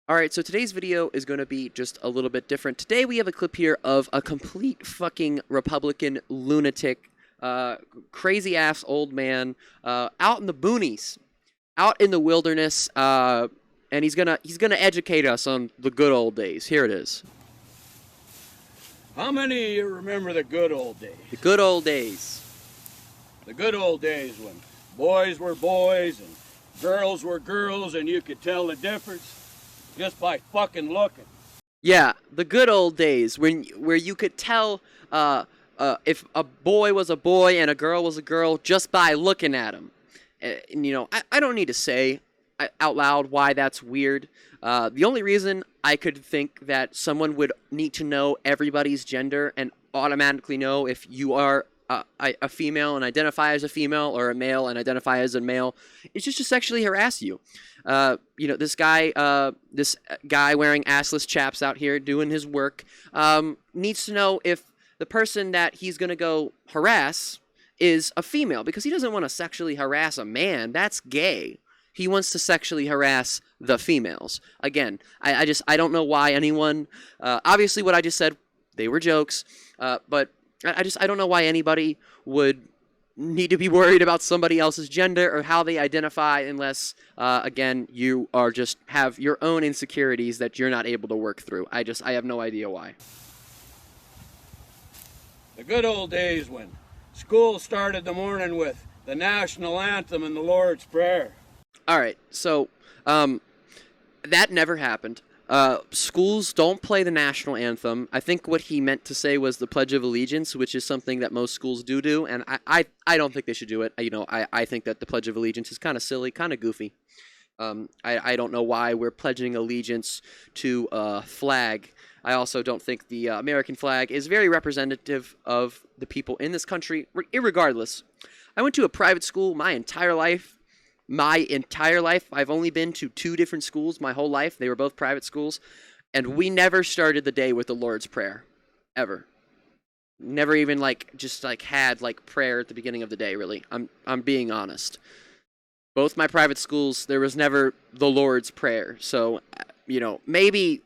Alright, so today's video is going to be just a little bit different. Today we have a clip here of a complete fucking Republican lunatic, crazy-ass old man, out in the boonies, out in the wilderness, and he's gonna educate us on the good old days. Here it is. How many of you remember the good old days? The good old days. The good old days when boys were boys and girls were girls and you could tell the difference just by fucking looking. Yeah, the good old days where you could tell if a boy was a boy and a girl was a girl just by looking at him. And, you know, I don't need to say out loud why that's weird. The only reason I could think that someone would need to know everybody's gender and automatically know if you are a female and identify as a female or a male and identify as a male is just to sexually harass you. You know, this guy wearing assless chaps out here doing his work needs to know if the person that he's going to go harass is a female, because he doesn't want to sexually harass a man. That's gay. He wants to sexually harass the females. Again, I don't know why anyone, obviously what I just said, they were jokes, but I don't know why anybody would need to be worried about somebody else's gender or how they identify unless, again, you are just have your own insecurities that you're not able to work through. I have no idea why. The good old days when school started the morning with the national anthem and the Lord's Prayer. All right, so that never happened. Schools don't play the national anthem. I think what he meant to say was the Pledge of Allegiance, which is something that most schools do, and I don't think they should do it. You know, I think that the Pledge of Allegiance is kind of silly, kind of goofy. I don't know why we're pledging allegiance to a flag. I also don't think the American flag is very representative of the people in this country, irregardless. I went to a private school my entire life. I've only been to 2 different schools my whole life. They were both private schools. And we never started the day with the Lord's Prayer. Ever. Never even, had, prayer at the beginning of the day, really. I'm being honest. Both my private schools, there was never the Lord's Prayer. So, you know, maybe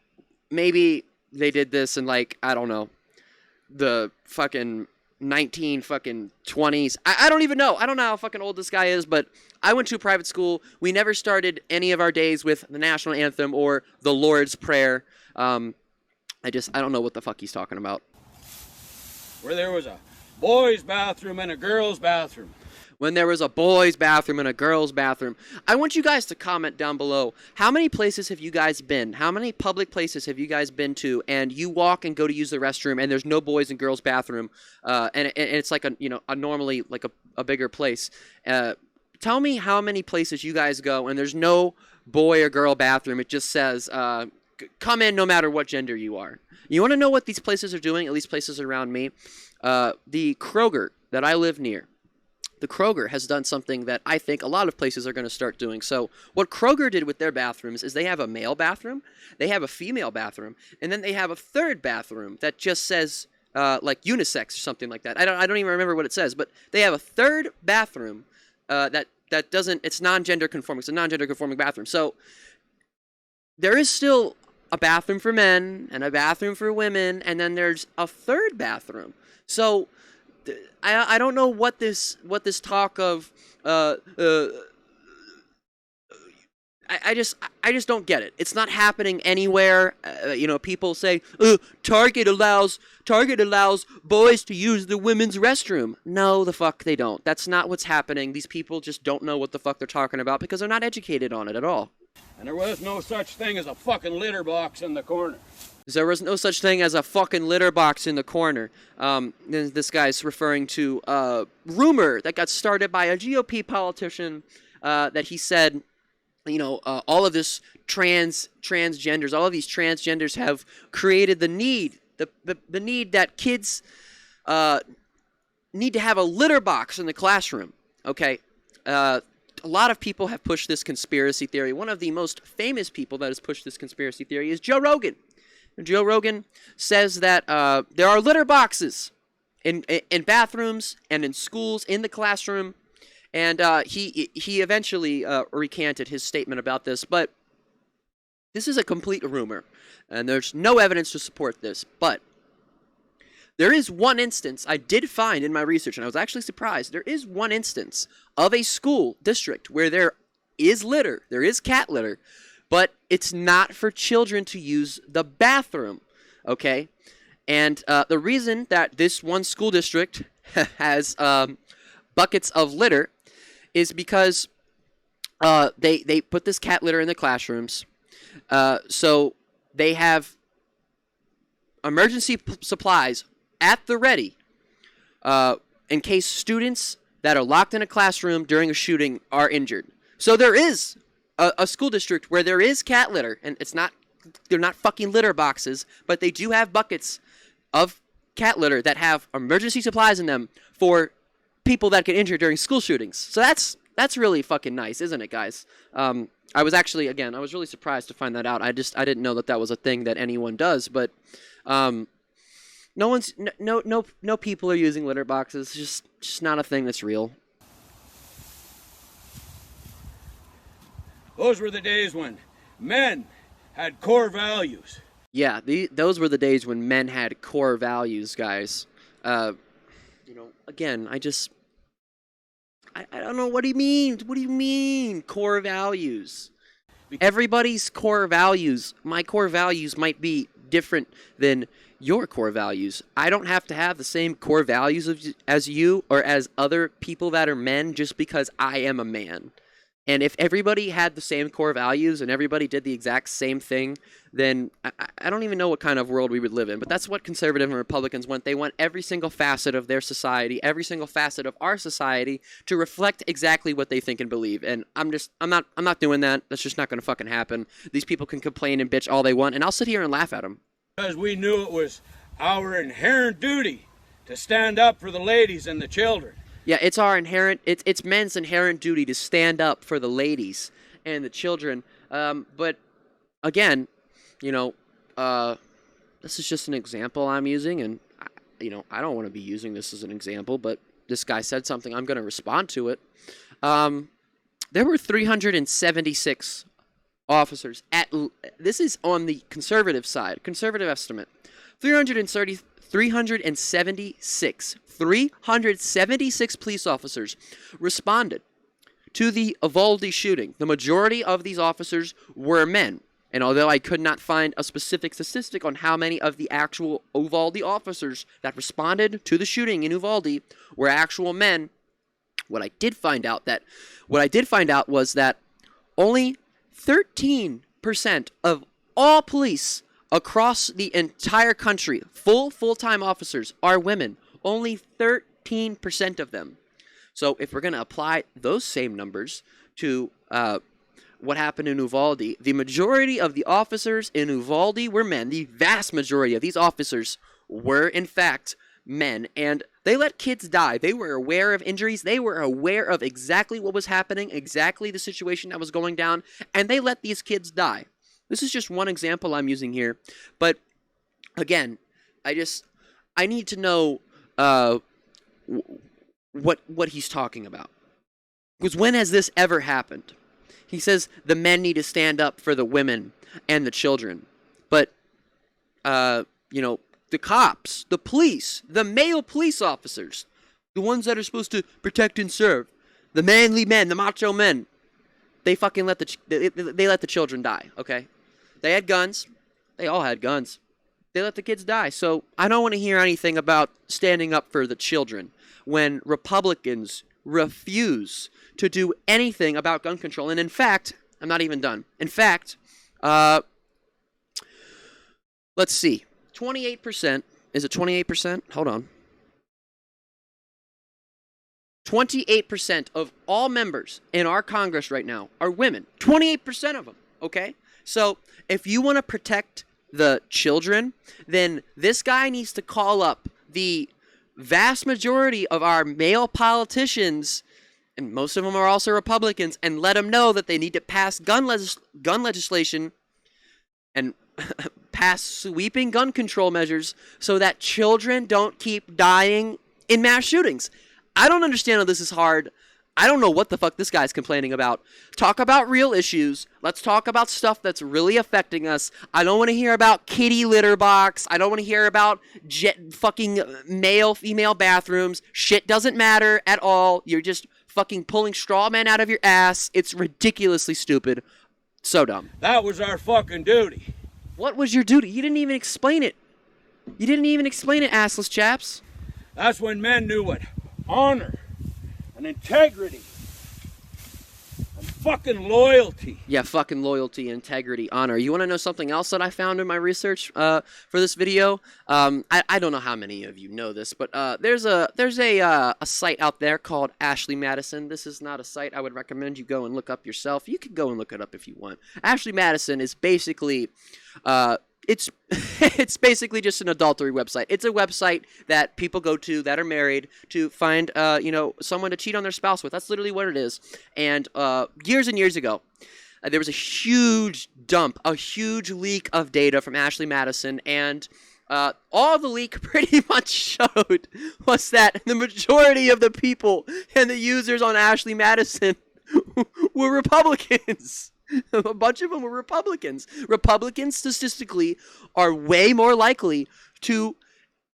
they did this in, I don't know, the fucking 1920s. I don't even know. I don't know how fucking old this guy is, but I went to a private school. We never started any of our days with the national anthem or the Lord's Prayer. I don't know what the fuck he's talking about. Where there was a boys' bathroom and a girls' bathroom. When there was a boys' bathroom and a girls' bathroom. I want you guys to comment down below. How many places have you guys been? How many public places have you guys been to? And you walk and go to use the restroom, and there's no boys' and girls' bathroom, and it's like a normally like a bigger place. Tell me how many places you guys go, and there's no boy or girl bathroom. It just says, come in no matter what gender you are. You want to know what these places are doing? At least places around me. The Kroger that I live near. The Kroger has done something that I think a lot of places are going to start doing. So what Kroger did with their bathrooms is they have a male bathroom, they have a female bathroom, and then they have a third bathroom that just says unisex or something like that. I don't even remember what it says, but they have a third bathroom that doesn't, it's non-gender conforming. It's a non-gender conforming bathroom. So there is still a bathroom for men and a bathroom for women, and then there's a third bathroom. So I don't know what this talk of I just don't get it. It's not happening anywhere. You know, people say Target allows boys to use the women's restroom. No, the fuck they don't. That's not what's happening. These people just don't know what the fuck they're talking about because they're not educated on it at all. And there was no such thing as a fucking litter box in the corner. There was no such thing as a fucking litter box in the corner. This guy's referring to a rumor that got started by a GOP politician that he said, you know, all of this transgenders, all of these transgenders have created the need that kids need to have a litter box in the classroom. Okay, a lot of people have pushed this conspiracy theory. One of the most famous people that has pushed this conspiracy theory is Joe Rogan. Joe Rogan says that there are litter boxes in bathrooms and in schools, in the classroom, and he eventually recanted his statement about this. But This is a complete rumor, and there's no evidence to support this, but there is one instance I did find in my research, and I was actually surprised. There is one instance of a school district where there is litter, there is cat litter, but it's not for children to use the bathroom, okay? And the reason that this one school district has buckets of litter is because they put this cat litter in the classrooms. So they have emergency supplies at the ready in case students that are locked in a classroom during a shooting are injured. So there is a school district where there is cat litter, and they're not fucking litter boxes, but they do have buckets of cat litter that have emergency supplies in them for people that get injured during school shootings. So that's really fucking nice, isn't it, guys? I was really surprised to find that out. I didn't know that was a thing that anyone does, but no people are using litter boxes. It's just not a thing that's real. Those were the days when men had core values. Yeah, those were the days when men had core values, guys. Again, I don't know. What do you mean? What do you mean, core values? Everybody's core values. My core values might be different than your core values. I don't have to have the same core values as you or as other people that are men just because I am a man. And if everybody had the same core values and everybody did the exact same thing, then I don't even know what kind of world we would live in. But that's what conservative and Republicans want. They want every single facet of their society, every single facet of our society to reflect exactly what they think and believe. And I'm not doing that. That's just not going to fucking happen. These people can complain and bitch all they want, and I'll sit here and laugh at them. Because we knew it was our inherent duty to stand up for the ladies and the children. Yeah, it's men's inherent duty to stand up for the ladies and the children. But again, this is just an example I'm using, and I don't want to be using this as an example, but this guy said something, I'm going to respond to it. There were 376 officers this is on the conservative side, conservative estimate. 376 police officers responded to the Uvalde shooting. The majority of these officers were men. And although I could not find a specific statistic on how many of the actual Uvalde officers that responded to the shooting in Uvalde were actual men, what I did find out was that only 13% of all police across the entire country, full-time officers, are women. Only 13% of them. So if we're going to apply those same numbers to what happened in Uvalde, the majority of the officers in Uvalde were men. The vast majority of these officers were, in fact, men. And they let kids die. They were aware of injuries. They were aware of exactly what was happening, exactly the situation that was going down, and they let these kids die. This is just one example I'm using here. But, again, I need to know what he's talking about. Because when has this ever happened? He says the men need to stand up for the women and the children. But, the cops, the police, the male police officers, the ones that are supposed to protect and serve, the manly men, the macho men, they fucking let the children die, okay? They had guns. They all had guns. They let the kids die. So I don't want to hear anything about standing up for the children when Republicans refuse to do anything about gun control. And in fact, I'm not even done. In fact, let's see. 28%. Is it 28%? Hold on. 28% of all members in our Congress right now are women. 28% of them, okay? So if you want to protect the children, then this guy needs to call up the vast majority of our male politicians, and most of them are also Republicans, and let them know that they need to pass gun legislation and pass sweeping gun control measures so that children don't keep dying in mass shootings. I don't understand how this is hard. I don't know what the fuck this guy's complaining about. Talk about real issues. Let's talk about stuff that's really affecting us. I don't want to hear about kitty litter box. I don't want to hear about fucking male-female bathrooms. Shit doesn't matter at all. You're just fucking pulling straw men out of your ass. It's ridiculously stupid. So dumb. That was our fucking duty. What was your duty? You didn't even explain it. You didn't even explain it, assless chaps. That's when men knew what honor and integrity and fucking loyalty. Yeah, fucking loyalty, integrity, honor. You want to know something else that I found in my research for this video? I don't know how many of you know this, but there's a site out there called Ashley Madison. This is not a site I would recommend you go and look up yourself. You could go and look it up if you want. Ashley Madison is basically it's basically just an adultery website. It's a website that people go to that are married to find someone to cheat on their spouse with. That's literally what it is. And years and years ago, there was a huge dump, a huge leak of data from Ashley Madison, and all the leak pretty much showed was that the majority of the people and the users on Ashley Madison were Republicans. A bunch of them were Republicans. Republicans statistically are way more likely to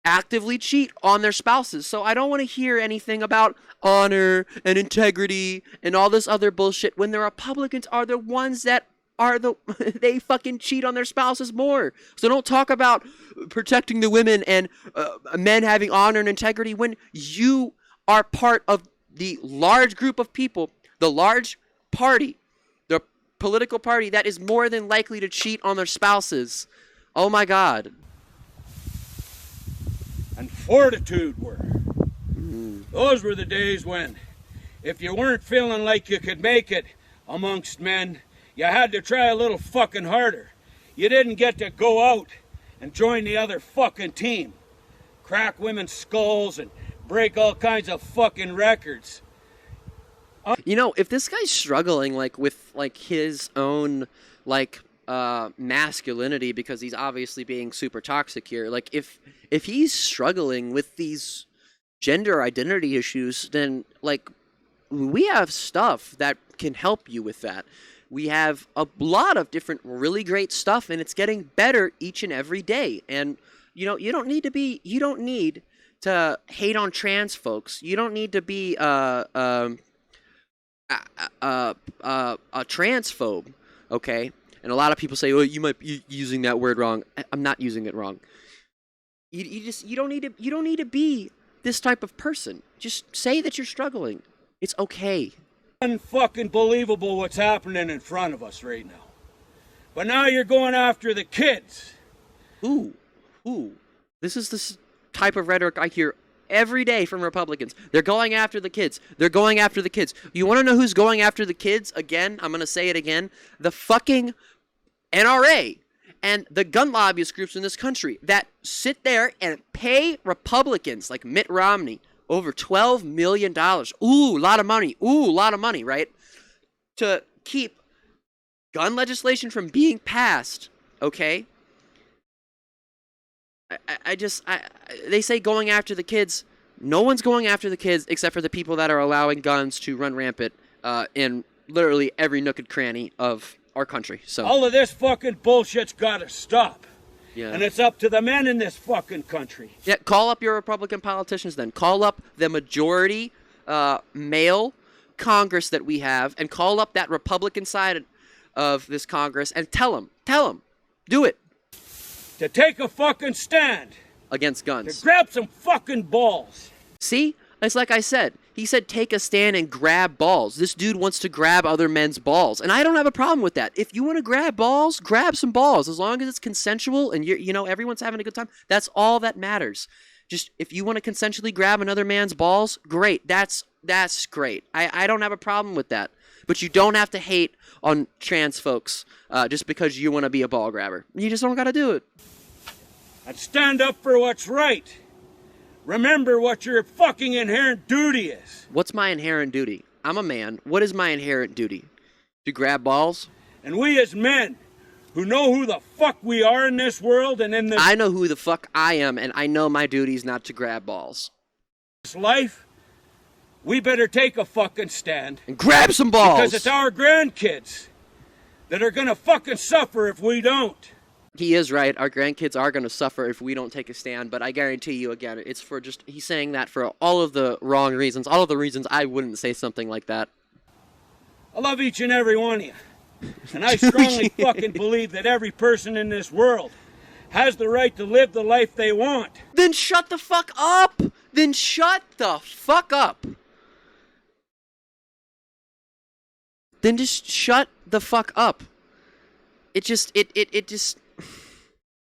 actively cheat on their spouses. So I don't want to hear anything about honor and integrity and all this other bullshit when the Republicans are the ones that are they fucking cheat on their spouses more. So don't talk about protecting the women and men having honor and integrity when you are part of the large group of people, the large party, the political party that is more than likely to cheat on their spouses. Oh my God. And fortitude were. Those were the days when, if you weren't feeling like you could make it amongst men, you had to try a little fucking harder. You didn't get to go out and join the other fucking team, crack women's skulls and break all kinds of fucking records. You know, if this guy's struggling with his own masculinity because he's obviously being super toxic here, if he's struggling with these gender identity issues, then we have stuff that can help you with that. We have a lot of different really great stuff, and it's getting better each and every day. And you don't need to hate on trans folks. You don't need to be a transphobe, okay? And a lot of people say, "Oh, you might be using that word wrong." I'm not using it wrong. You don't need to be this type of person. Just say that you're struggling. It's okay. Unfucking believable what's happening in front of us right now. But now you're going after the kids. Ooh. This is the type of rhetoric I hear every day from Republicans. They're going after the kids. They're going after the kids. You want to know who's going after the kids? Again, I'm going to say it again. The fucking NRA and the gun lobbyist groups in this country that sit there and pay Republicans like Mitt Romney over $12 million. Ooh, a lot of money. Ooh, a lot of money, right? To keep gun legislation from being passed, okay? They say going after the kids. No one's going after the kids except for the people that are allowing guns to run rampant in literally every nook and cranny of our country. So all of this fucking bullshit's gotta stop. Yeah. And it's up to the men in this fucking country. Yeah, call up your Republican politicians then. Call up the majority male Congress that we have and call up that Republican side of this Congress and tell them, do it. To take a fucking stand. Against guns. To grab some fucking balls. See? It's like I said. He said take a stand and grab balls. This dude wants to grab other men's balls. And I don't have a problem with that. If you want to grab balls, grab some balls. As long as it's consensual and everyone's having a good time, that's all that matters. Just if you want to consensually grab another man's balls, great. That's great. I don't have a problem with that. But you don't have to hate on trans folks just because you want to be a ball grabber. You just don't got to do it. And stand up for what's right. Remember what your fucking inherent duty is. What's my inherent duty? I'm a man. What is my inherent duty? To grab balls? And we as men who know who the fuck we are in this world and in this... I know who the fuck I am, and I know my duty is not to grab balls. Life, we better take a fucking stand. And grab some balls! Because it's our grandkids that are gonna fucking suffer if we don't. He is right. Our grandkids are going to suffer if we don't take a stand, but I guarantee you, again, it's for just, he's saying that for all of the wrong reasons, all of the reasons I wouldn't say something like that. I love each and every one of you. And I strongly fucking believe that every person in this world has the right to live the life they want. Then shut the fuck up! Then shut the fuck up! Then just shut the fuck up. It just...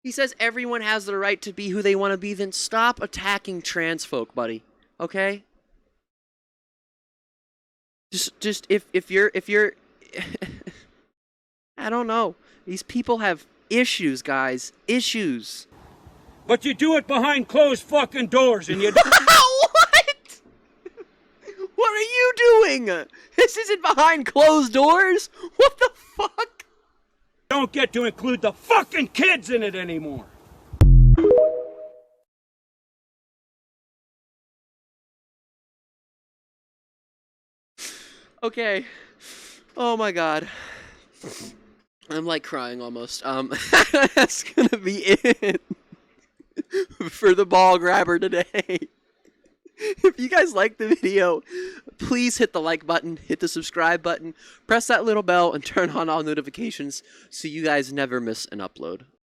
He says everyone has the right to be who they want to be, then stop attacking trans folk, buddy. Okay? Just if you're I don't know. These people have issues, guys. Issues. But you do it behind closed fucking doors and you What? What are you doing? This isn't behind closed doors? What the fuck? don't get to include the fucking kids in it anymore. Okay. Oh my god. I'm like crying almost. That's gonna be it for the ball grabber today. If you guys like the video, please hit the like button, hit the subscribe button, press that little bell, and turn on all notifications so you guys never miss an upload.